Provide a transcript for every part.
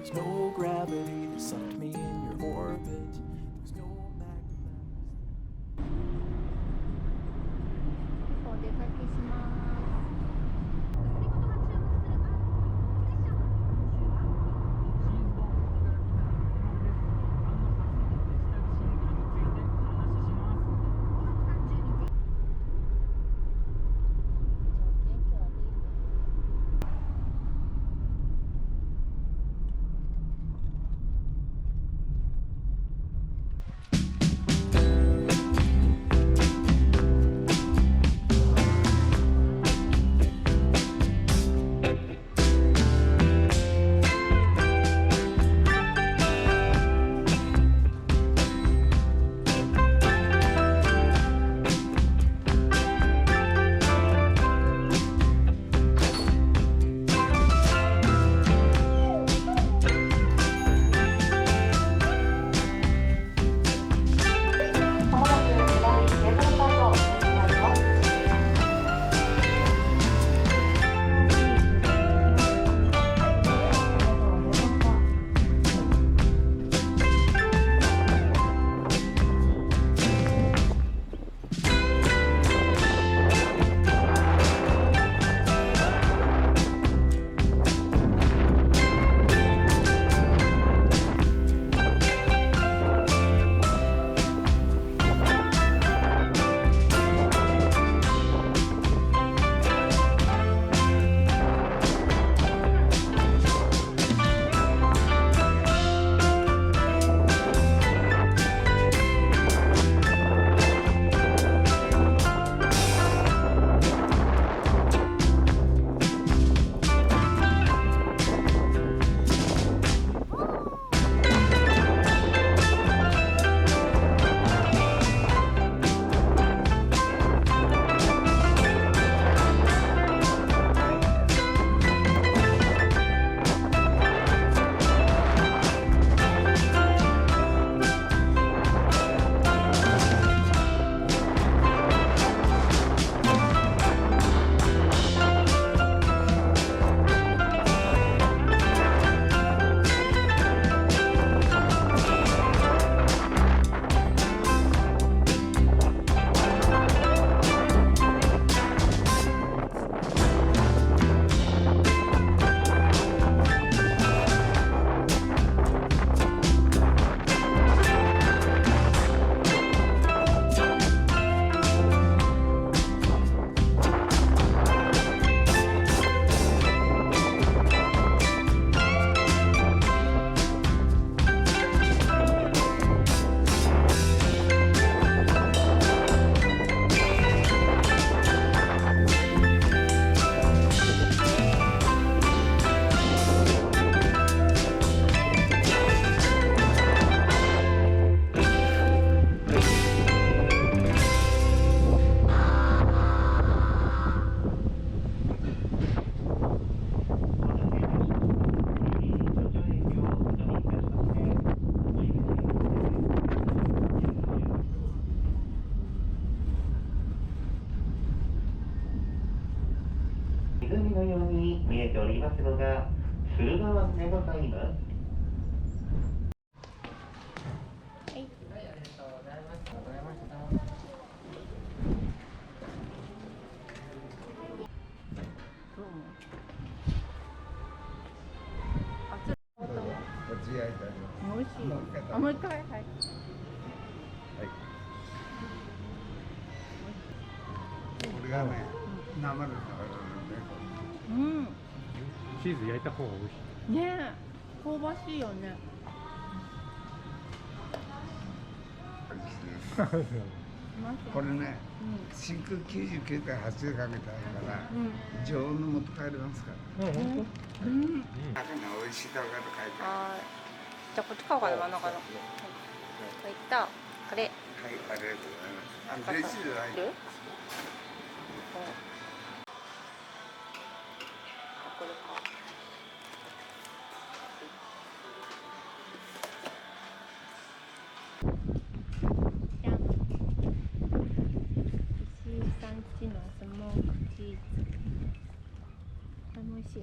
There's no gravity that sucked me in your orbit. There's no magnet. お出かけします。湖のように見えておりますのが駿河湾でございます。はい。美味しい。あ、もう一回、はい。これがね、生で食べられるね。うん。チーズ焼いた方が美味しい。ねえ、香ばしいよね。これね、真空99.8でかけてあるから、常温の持って帰れますから。うん。中に美味しい動画と書いてある。じゃあこっち買おうかな、真ん中の。はい。こういったこれ。はい、ありがとうございます。電子じゃない。これか。じゃん。石井さんちのスモークチーズ。これも美味しい。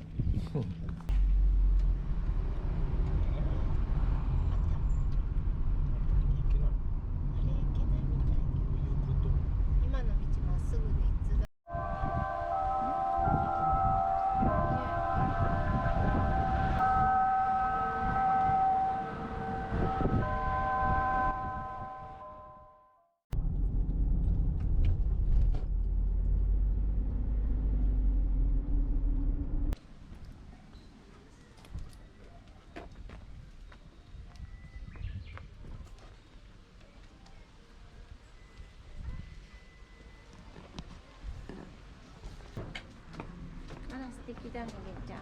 だみりちゃん。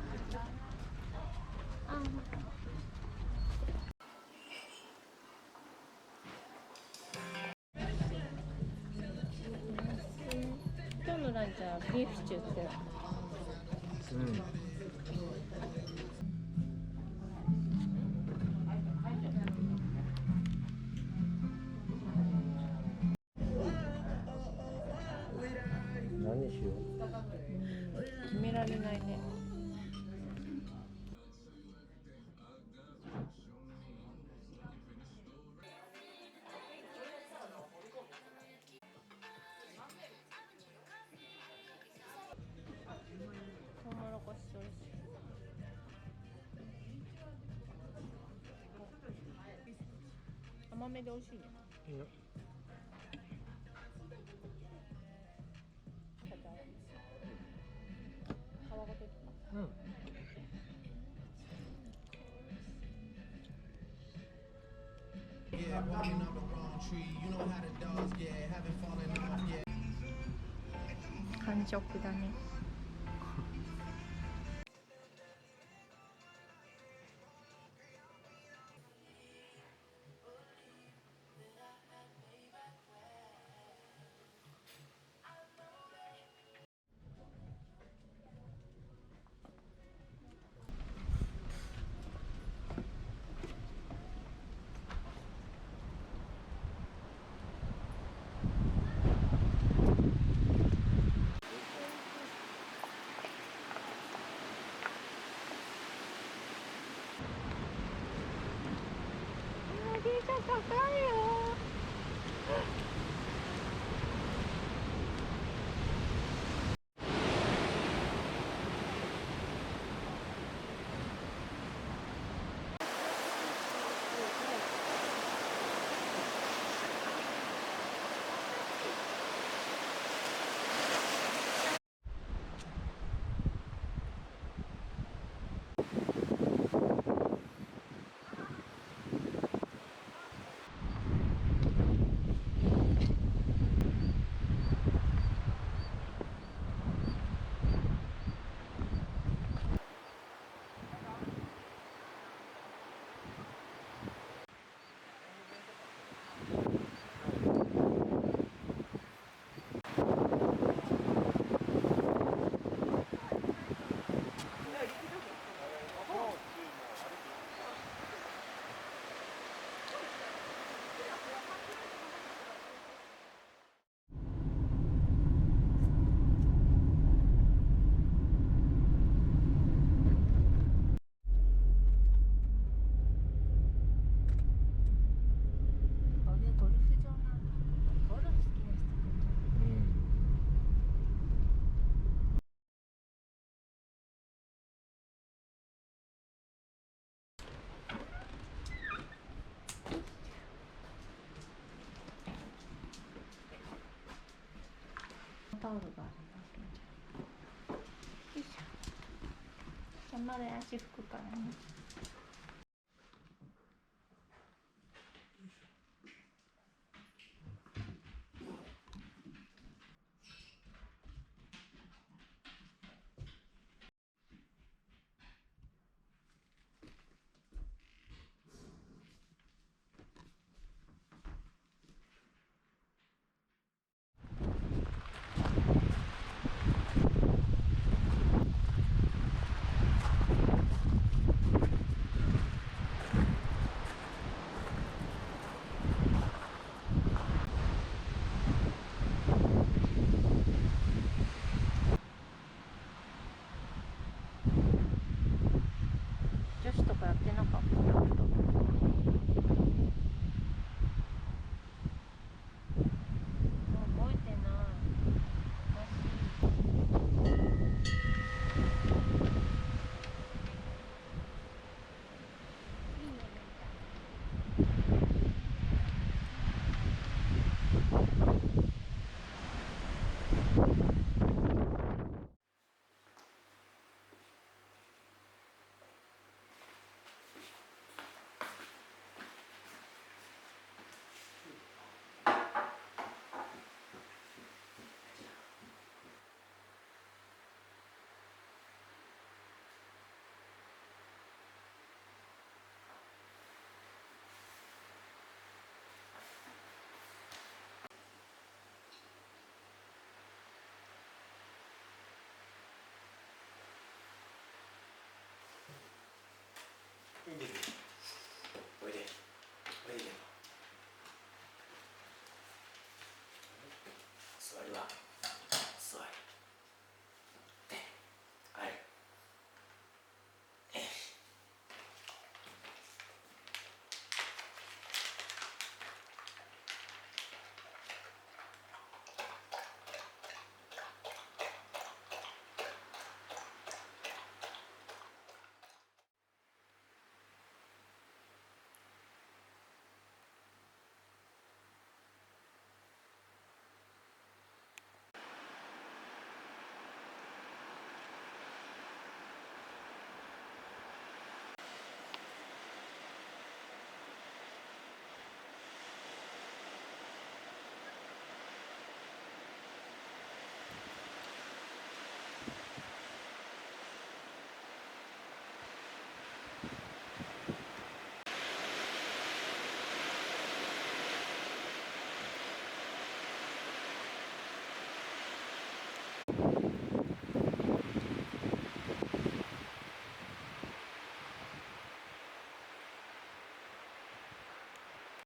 あ、今日のランチはビーフシチューってな。何しよ決められないね。トウモロコシソース。甘めで美味しいね。う。いや、皮ごといった。うん。完食だね。高いよ。タオルがあるな。よいしょ。まだ足拭くからね。女子とかやってなかった。覚えてない。